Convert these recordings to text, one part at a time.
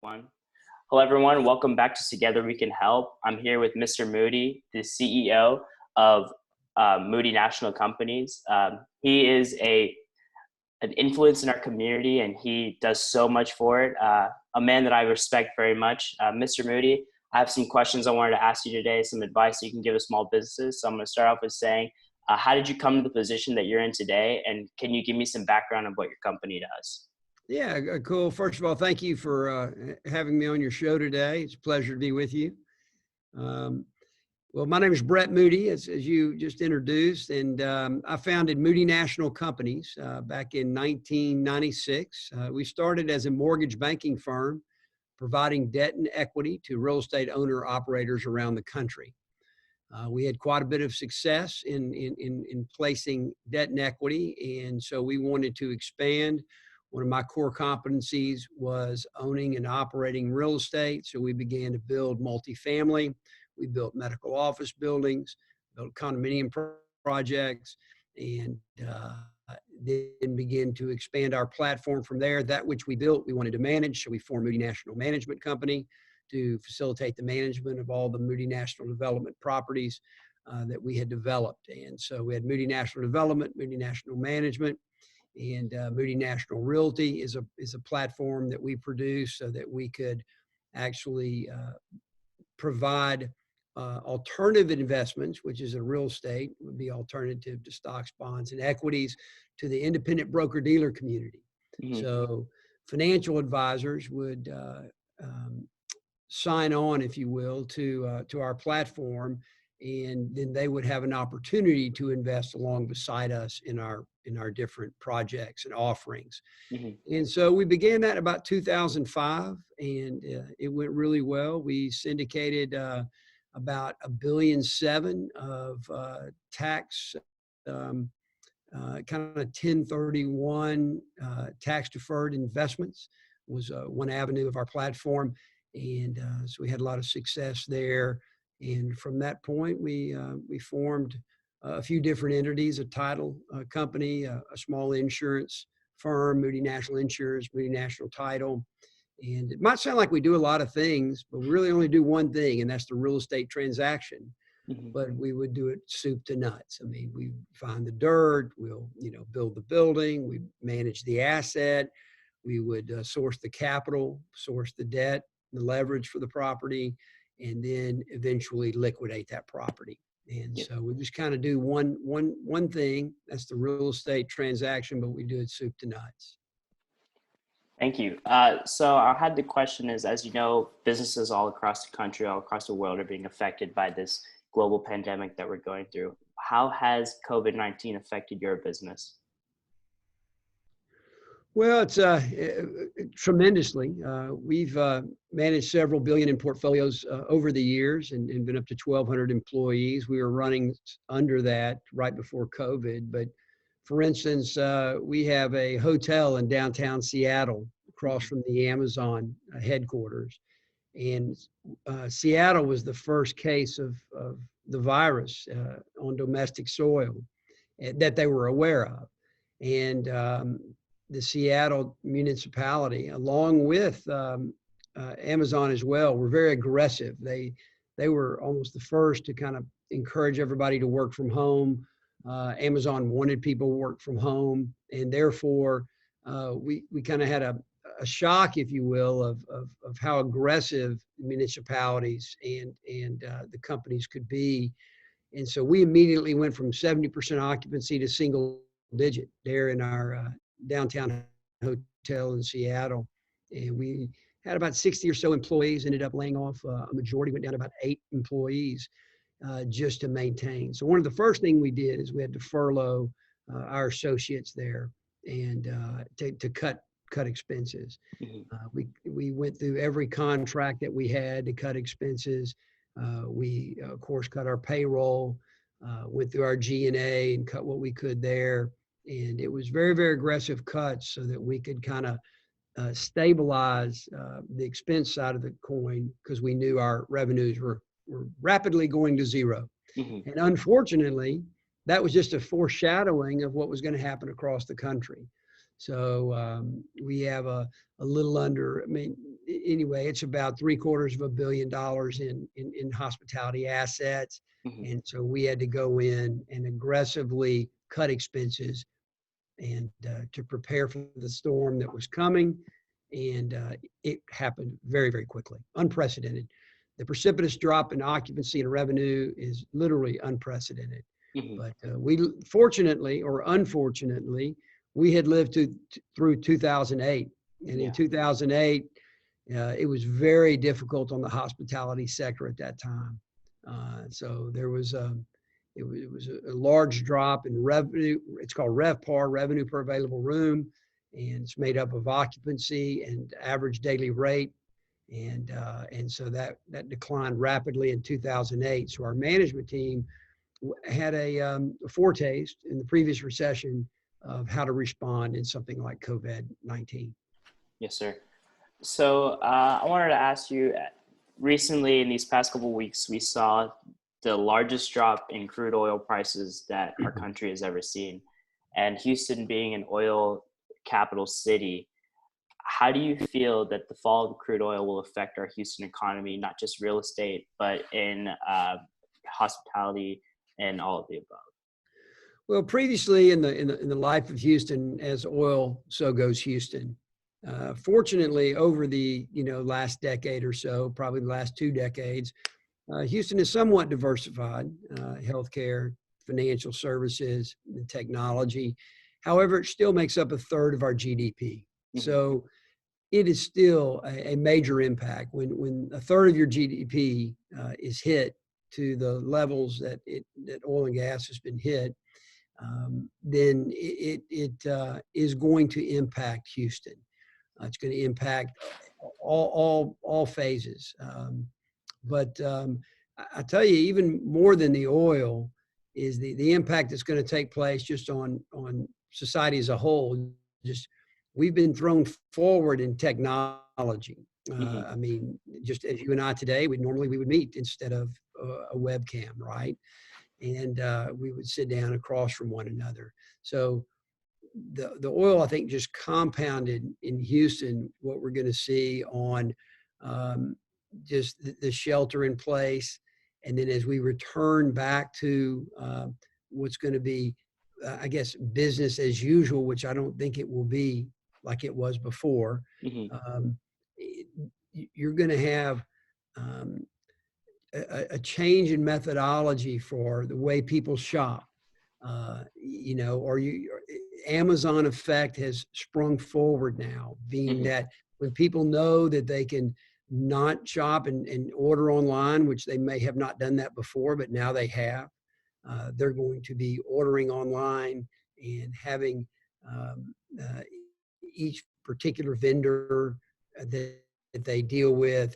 One. Hello, everyone. Welcome back to Together We Can Help. I'm here with Mr. Moody, the CEO of Moody National Companies. He is an influence in our community, and he does so much for it. A man that I respect very much. Mr. Moody, I have some questions I wanted to ask you today, some advice you can give to small businesses. So I'm going to start off with saying, how did you come to the position that you're in today? And can you give me some background on what your company does? Yeah, cool. First of all, thank you for having me on your show today. It's a pleasure to be with you. Well, my name is Brett Moody, as you just introduced, and I founded Moody National Companies back in 1996. We started as a mortgage banking firm, providing debt and equity to real estate owner-operators around the country. We had quite a bit of success in placing debt and equity, and so we wanted to expand. One of my core competencies was owning and operating real estate. So we began to build multifamily. We built medical office buildings, built condominium projects, and then began to expand our platform from there. That which we built, we wanted to manage. So we formed Moody National Management Company to facilitate the management of all the Moody National Development properties that we had developed. And so we had Moody National Development, Moody National Management, and Moody National Realty is a platform that we produce so that we could actually provide alternative investments, which is a real estate, would be alternative to stocks, bonds, and equities, to the independent broker-dealer community. Mm-hmm. So financial advisors would sign on, if you will, to our platform, and then they would have an opportunity to invest along beside us in our different projects and offerings. Mm-hmm. And so we began that about 2005, and it went really well. We syndicated about $1.7 billion of tax kind of 1031 tax deferred investments was one avenue of our platform, and so we had a lot of success there. And from that point, we formed a few different entities: a title company, a small insurance firm, Moody National Insurance, Moody National Title. And it might sound like we do a lot of things, but we really only do one thing, and that's the real estate transaction. Mm-hmm. But we would do it soup to nuts. I mean, we find the dirt, we'll build the building, we manage the asset, we would source the capital, source the debt, the leverage for the property, and then eventually liquidate that property. And so we just kind of do one thing. That's the real estate transaction, but we do it soup to nuts. Thank you. So I had the question is, as you know, businesses all across the country, all across the world are being affected by this global pandemic that we're going through. How has COVID-19 affected your business? Well, it's tremendously. We've managed several billion in portfolios over the years and been up to 1,200 employees. We were running under that right before COVID. But for instance, we have a hotel in downtown Seattle across from the Amazon headquarters. And Seattle was the first case of the virus on domestic soil that they were aware of. And the Seattle municipality, along with Amazon as well, were very aggressive. They were almost the first to kind of encourage everybody to work from home. Amazon wanted people to work from home, and therefore we kind of had a shock, if you will, of how aggressive municipalities and the companies could be. And so we immediately went from 70% occupancy to single digit there in our downtown hotel in Seattle. And we had about 60 or so employees, ended up laying off. A majority went down to about 8 employees just to maintain. So one of the first things we did is we had to furlough our associates there and to cut expenses. Mm-hmm. We went through every contract that we had to cut expenses. We, of course, cut our payroll, went through our G&A and cut what we could there. And it was very, very aggressive cuts so that we could kind of stabilize the expense side of the coin, because we knew our revenues were rapidly going to zero. Mm-hmm. And unfortunately, that was just a foreshadowing of what was going to happen across the country. So we have a little under, anyway, it's about $750 million in hospitality assets. Hmm. And so we had to go in and aggressively cut expenses and to prepare for the storm that was coming. And it happened very, very quickly, unprecedented. The precipitous drop in occupancy and revenue is literally unprecedented. Hmm. But we, fortunately or unfortunately, we had lived through 2008. And in Yeah. 2008, it was very difficult on the hospitality sector at that time. So there was it was a large drop in revenue. It's called RevPAR, revenue per available room, and it's made up of occupancy and average daily rate. And so that declined rapidly in 2008. So our management team had a foretaste in the previous recession of how to respond in something like COVID-19. Yes, sir. So I wanted to ask you, recently in these past couple of weeks, we saw the largest drop in crude oil prices that our country has ever seen. And Houston being an oil capital city, how do you feel that the fall of crude oil will affect our Houston economy, not just real estate, but in hospitality and all of the above? Well, previously in the life of Houston, as oil, so goes Houston. Fortunately, over the last decade or so, probably the last 2 decades, Houston is somewhat diversified: healthcare, financial services, and technology. However, it still makes up a third of our GDP. Hmm. So it is still a major impact when a third of your GDP is hit to the levels that oil and gas has been hit. Then it is going to impact Houston. It's going to impact all phases. But I tell you, even more than the oil is the impact that's going to take place just on society as a whole. Just we've been thrown forward in technology. Hmm. I mean, just as you and I today, we would meet instead of a webcam, right? And we would sit down across from one another. So the oil, I think, just compounded in Houston what we're going to see on just the shelter in place. And then as we return back to what's going to be, I guess, business as usual, which I don't think it will be like it was before, Hmm. um, you're going to have um, a change in methodology for the way people shop. Amazon effect has sprung forward now, being Hmm. that when people know that they can not shop and order online, which they may have not done that before, but now they have, they're going to be ordering online and having um, uh, each particular vendor that they deal with,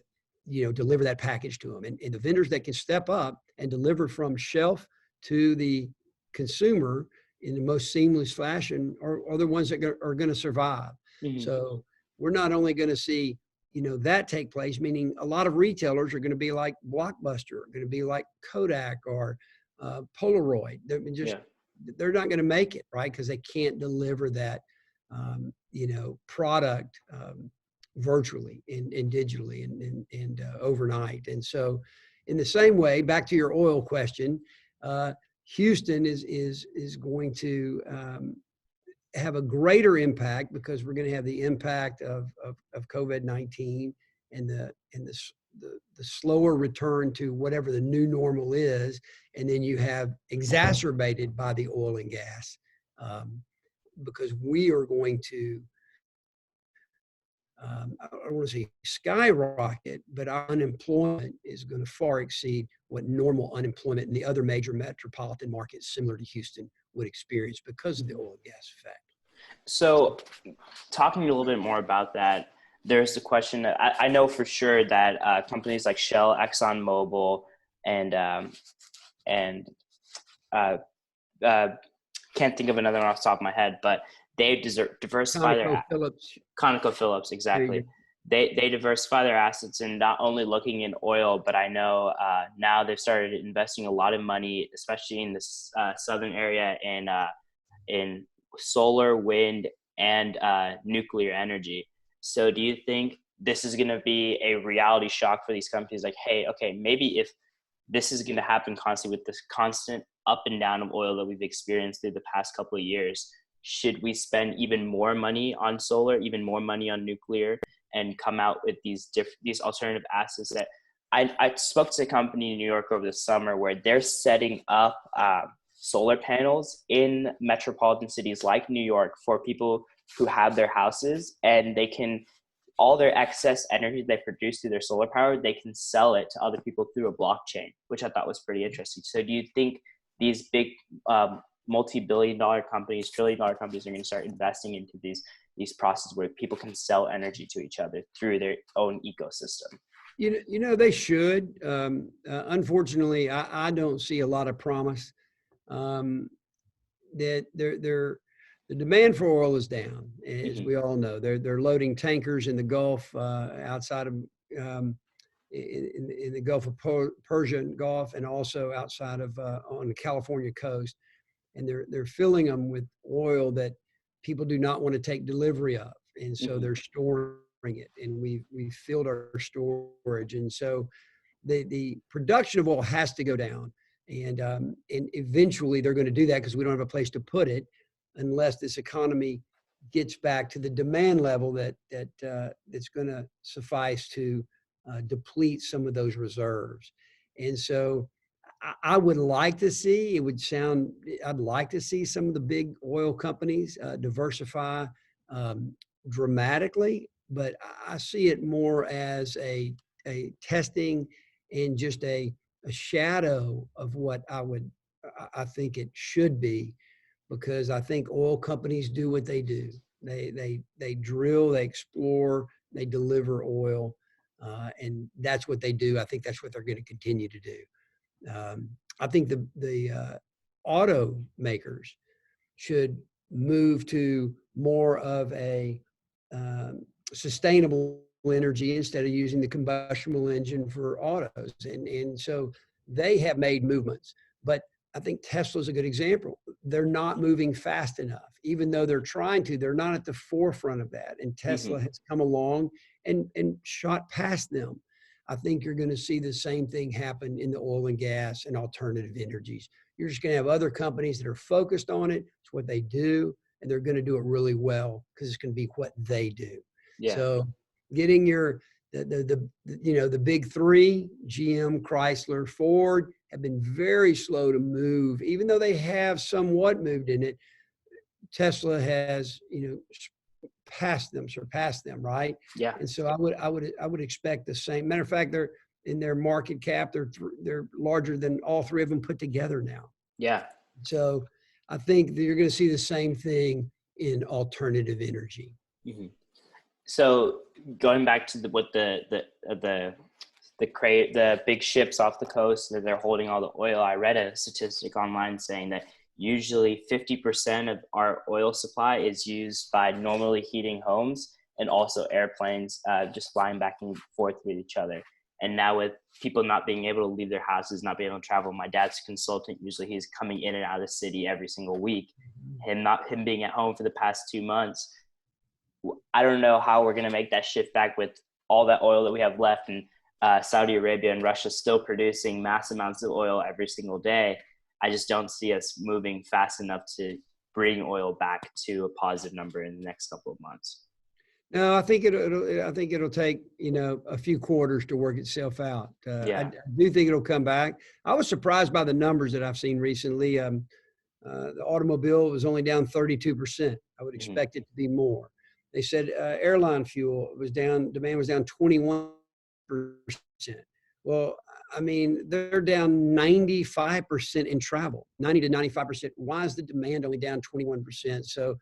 deliver that package to them. And the vendors that can step up and deliver from shelf to the consumer in the most seamless fashion are the ones that are going to survive. Hmm. So we're not only going to see, that take place, meaning a lot of retailers are going to be like Blockbuster, are going to be like Kodak or Polaroid. Yeah. They're not going to make it, right? Because they can't deliver that, product virtually and digitally and overnight. And so in the same way, back to your oil question, Houston is going to have a greater impact because we're going to have the impact of COVID-19 and the slower return to whatever the new normal is, and then you have exacerbated by the oil and gas, because we are going to I don't want to say skyrocket, but our unemployment is going to far exceed what normal unemployment in the other major metropolitan markets similar to Houston would experience because of the oil and gas effect. So, talking a little bit more about that, there's the question that I know for sure that companies like Shell, ExxonMobil, and and uh, uh, can't think of another one off the top of my head, but they diversify their ConocoPhillips. ConocoPhillips, There you exactly. go. They diversify their assets and not only looking in oil, but I know now they've started investing a lot of money, especially in this southern area in solar, wind, and nuclear energy. So, do you think this is going to be a reality shock for these companies. Like, hey, okay, maybe if this is going to happen constantly with this constant up and down of oil that we've experienced through the past couple of years, should we spend even more money on solar, even more money on nuclear, and come out with these alternative assets that I spoke to a company in New York over the summer where they're setting up solar panels in metropolitan cities like New York for people who have their houses, and they can, all their excess energy they produce through their solar power, they can sell it to other people through a blockchain, which I thought was pretty interesting. So do you think these big multi-billion-dollar companies, trillion-dollar companies are going to start investing into these processes where people can sell energy to each other through their own ecosystem? You know, they should. Unfortunately, I don't see a lot of promise. That the demand for oil is down, as we all know. They're loading tankers in the Gulf, outside of in the Gulf of Persian Gulf, and also outside of on the California coast, and they're filling them with oil that people do not want to take delivery of, and so they're storing it, and we've filled our storage, and so the production of oil has to go down, and eventually they're going to do that because we don't have a place to put it unless this economy gets back to the demand level that's going to suffice to deplete some of those reserves. And so I would like to see, I'd like to see some of the big oil companies diversify dramatically, but I see it more as a testing and just a shadow of what I think it should be, because I think oil companies do what they do. They drill, they explore, they deliver oil, and that's what they do. I think that's what they're going to continue to do. I think the automakers should move to more of a sustainable energy instead of using the combustible engine for autos. And so they have made movements, but I think Tesla's a good example. They're not moving fast enough. Even though they're trying to, they're not at the forefront of that. And Tesla has come along and shot past them. I think you're going to see the same thing happen in the oil and gas and alternative energies. You're just going to have other companies that are focused on it. It's what they do, and they're going to do it really well because it's going to be what they do. Yeah. So getting the big three, GM, Chrysler, Ford, have been very slow to move, even though they have somewhat moved in it. Tesla has, surpassed them, right? Yeah. And so I would expect the same. Matter of fact, they're in their market cap, they're larger than all three of them put together now. Yeah. So I think that you're going to see the same thing in alternative energy. So going back to the big ships off the coast that they're holding all the oil, I read a statistic online saying that usually 50% of our oil supply is used by normally heating homes and also airplanes just flying back and forth with each other. And now with people not being able to leave their houses, not being able to travel, my dad's a consultant. Usually he's coming in and out of the city every single week. Him being at home for the past 2 months, I don't know how we're going to make that shift back with all that oil that we have left. And Saudi Arabia and Russia still producing mass amounts of oil every single day. I just don't see us moving fast enough to bring oil back to a positive number in the next couple of months. No, I think it'll take, a few quarters to work itself out. I do think it'll come back. I was surprised by the numbers that I've seen recently. The automobile was only down 32%. I would expect it to be more. They said airline fuel was down, demand was down 21%. Well, I mean, they're down 95% in travel, 90 to 95%. Why is the demand only down 21%? So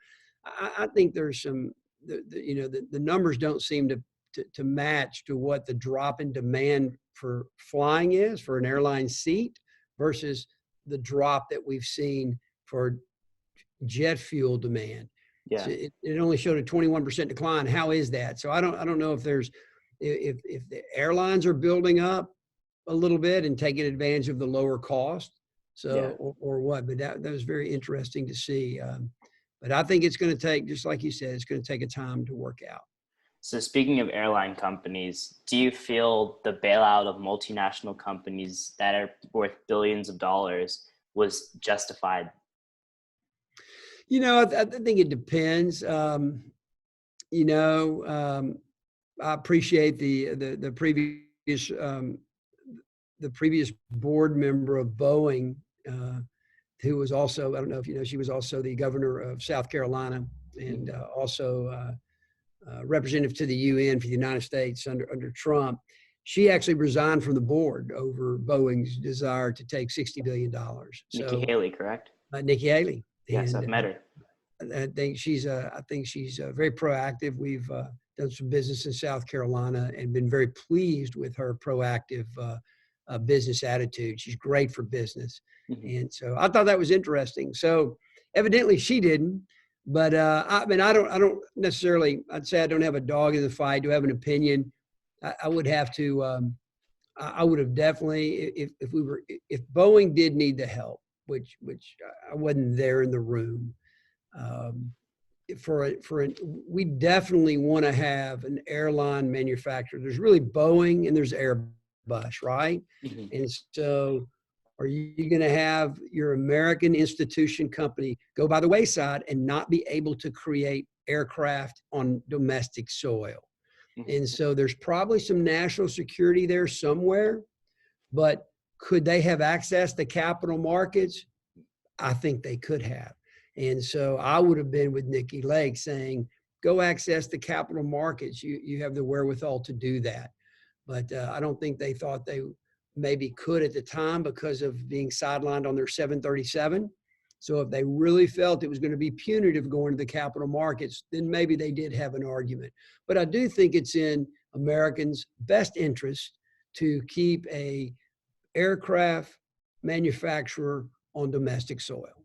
I think there's some, the numbers don't seem to match to what the drop in demand for flying is for an airline seat versus the drop that we've seen for jet fuel demand. Yeah. So it only showed a 21% decline. How is that? So I don't know if if the airlines are building up a little bit and taking advantage of the lower cost. So, or what, but that was very interesting to see. But I think it's going to take, just like you said, it's going to take a time to work out. So speaking of airline companies, do you feel the bailout of multinational companies that are worth billions of dollars was justified? I think it depends. You know, um, I appreciate the previous the previous board member of Boeing, uh, who was also, I don't know if you know, she was also the governor of South Carolina and also representative to the UN for the United States under Trump. She actually resigned from the board over Boeing's desire to take $60 billion. Nikki So Haley, correct? Nikki Haley, Yes, I've and met her. I think she's very proactive. We've done some business in South Carolina and been very pleased with her proactive business attitude. She's great for business, Mhm. and so I thought that was interesting. So evidently she didn't, but I mean I don't necessarily. I'd say I don't have a dog in the fight. Do have an opinion? I would have to. I would have definitely if Boeing did need the help, which I wasn't there in the room. Um, we definitely want to have an airline manufacturer. There's really Boeing and there's Airbus, right? Mhm. And so are you going to have your American institution company go by the wayside and not be able to create aircraft on domestic soil? Mhm. And so there's probably some national security there somewhere, but could they have access to capital markets? I think they could have. And so I would have been with Nikki Lake saying, go access the capital markets. You have the wherewithal to do that. But I don't think they thought they maybe could at the time because of being sidelined on their 737. So if they really felt it was going to be punitive going to the capital markets, then maybe they did have an argument. But I do think it's in Americans' best interest to keep a aircraft manufacturer on domestic soil.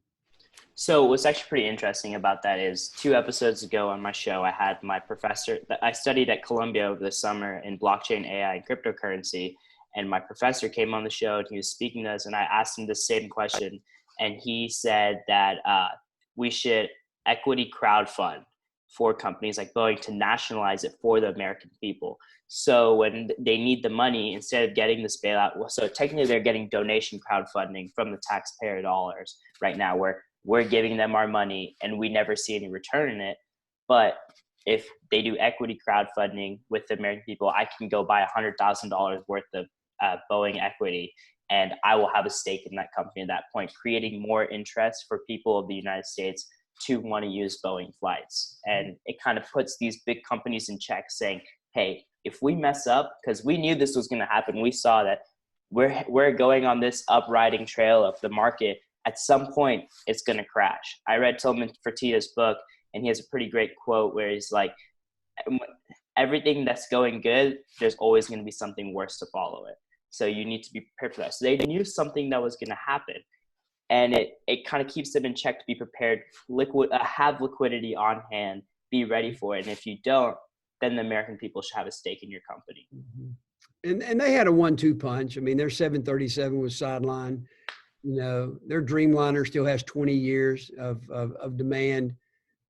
So what's actually pretty interesting about that is 2 episodes ago on my show, I had my professor that I studied at Columbia over the summer in blockchain, AI, and cryptocurrency. And my professor came on the show and he was speaking to us, and I asked him the same question. And he said that we should equity crowdfund for companies like Boeing to nationalize it for the American people. So when they need the money, instead of getting this bailout, well, so technically they're getting donation crowdfunding from the taxpayer dollars right now, where we're giving them our money and we never see any return in it. But if they do equity crowdfunding with the American people, I can go buy $100,000 worth of Boeing equity, and I will have a stake in that company at that point, creating more interest for people of the United States to want to use Boeing flights. And it kind of puts these big companies in check, saying, hey, if we mess up, because we knew this was going to happen, we saw that we're going on this upriding trail of the market. At some point, it's going to crash. I read Tillman Fertitta's book, and he has a pretty great quote where he's like, everything that's going good, there's always going to be something worse to follow it. So you need to be prepared for that. So they knew something that was going to happen. And it kind of keeps them in check to be prepared, have liquidity on hand, be ready for it. And if you don't, then the American people should have a stake in your company. And they had a 1-2 punch. I mean, their 737 was sidelined. Their Dreamliner still has 20 years of demand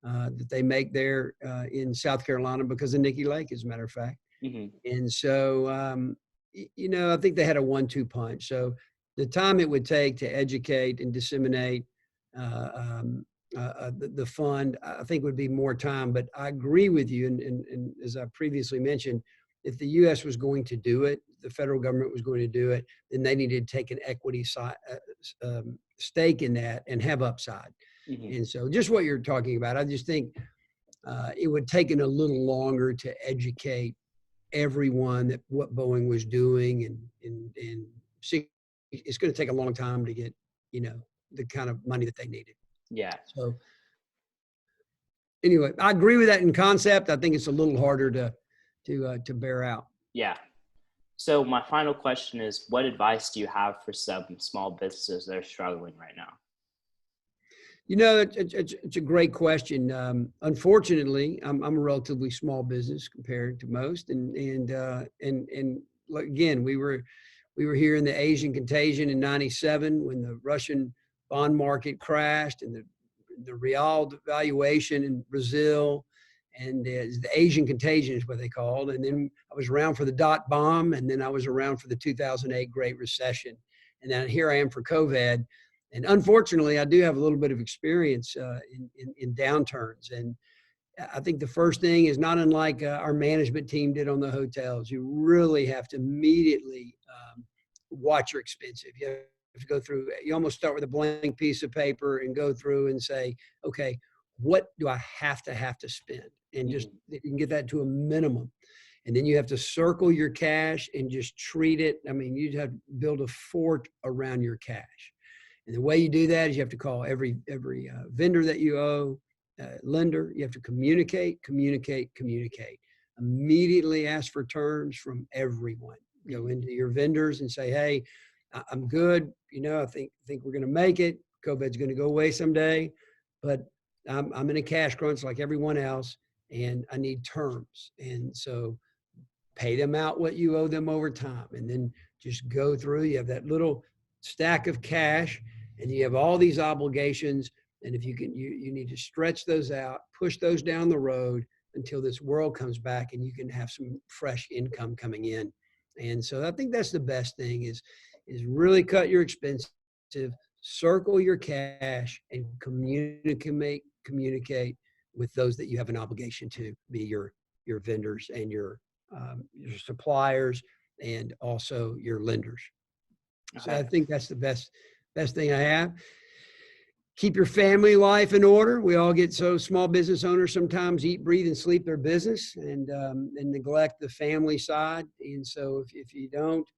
that they make there in South Carolina because of Nikki Lake, as a matter of fact. Mm-hmm. And so, I think they had a 1-2 punch. So the time it would take to educate and disseminate the fund, I think would be more time. But I agree with you. And as I previously mentioned, if the U.S. was going to do it, the federal government was going to do it, then they needed to take an equity stake in that and have upside. Mm-hmm. And so just what you're talking about, I just think it would take a little longer to educate everyone that what Boeing was doing and see, it's going to take a long time to get, the kind of money that they needed. Yeah. So anyway, I agree with that in concept. I think it's a little harder to bear out. Yeah. So my final question is, what advice do you have for some small businesses that are struggling right now? It's a great question. Unfortunately, I'm a relatively small business compared to most, and again, we were here in the Asian contagion in '97 when the Russian bond market crashed and the real devaluation in Brazil, and the Asian contagion is what they called. And then I was around for the dot bomb, and then I was around for the 2008 Great Recession. And then here I am for COVID. And unfortunately, I do have a little bit of experience in downturns. And I think the first thing is not unlike our management team did on the hotels. You really have to immediately watch your expenses. You have to go through, you almost start with a blank piece of paper and go through and say, okay, what do I have to spend? And just, you can get that to a minimum. And then you have to circle your cash and just treat it. I mean, you'd have to build a fort around your cash. And the way you do that is you have to call every vendor that you owe, lender. You have to communicate. Immediately ask for terms from everyone. Go into your vendors and say, hey, I'm good. You know, I think we're going to make it. COVID's going to go away someday, but I'm in a cash crunch like everyone else, and I need terms. And so pay them out what you owe them over time, and then just go through. You have that little stack of cash, and you have all these obligations. And if you can, you need to stretch those out, push those down the road until this world comes back and you can have some fresh income coming in. And so I think that's the best thing is really cut your expenses, circle your cash, and communicate with those that you have an obligation to, be your vendors and your suppliers, and also your lenders. So I think that's the best thing I have. Keep your family life in order. We all get so small business owners sometimes eat, breathe, and sleep their business and neglect the family side. And so if you don't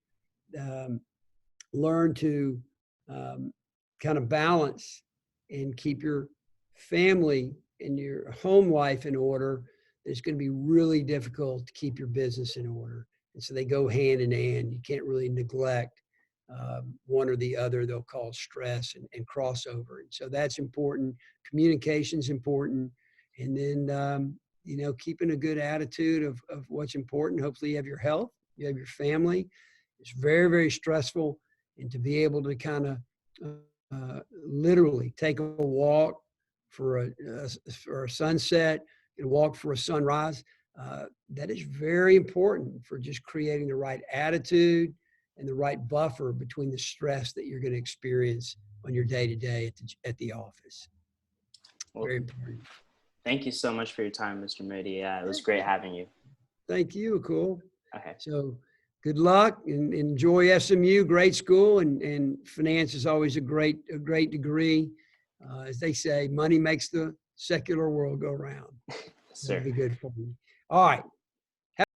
learn to kind of balance and keep your family and your home life in order, it's going to be really difficult to keep your business in order. And so they go hand in hand. You can't really neglect one or the other. They'll call stress and crossover. And so that's important. Communication's important. And then, keeping a good attitude of what's important. Hopefully you have your health, you have your family. It's very, very stressful. And to be able to kind of literally take a walk for a sunset, and walk for a sunrise, that is very important for just creating the right attitude and the right buffer between the stress that you're going to experience on your day-to-day at the office. Well, very important. Thank you so much for your time, Mr. Moody. Yeah, it was great having you. Thank you, Cool. Okay. So good luck and enjoy SMU, great school, and finance is always a great degree. As they say, money makes the secular world go round. Yes, sir. It'll be good for you. All right.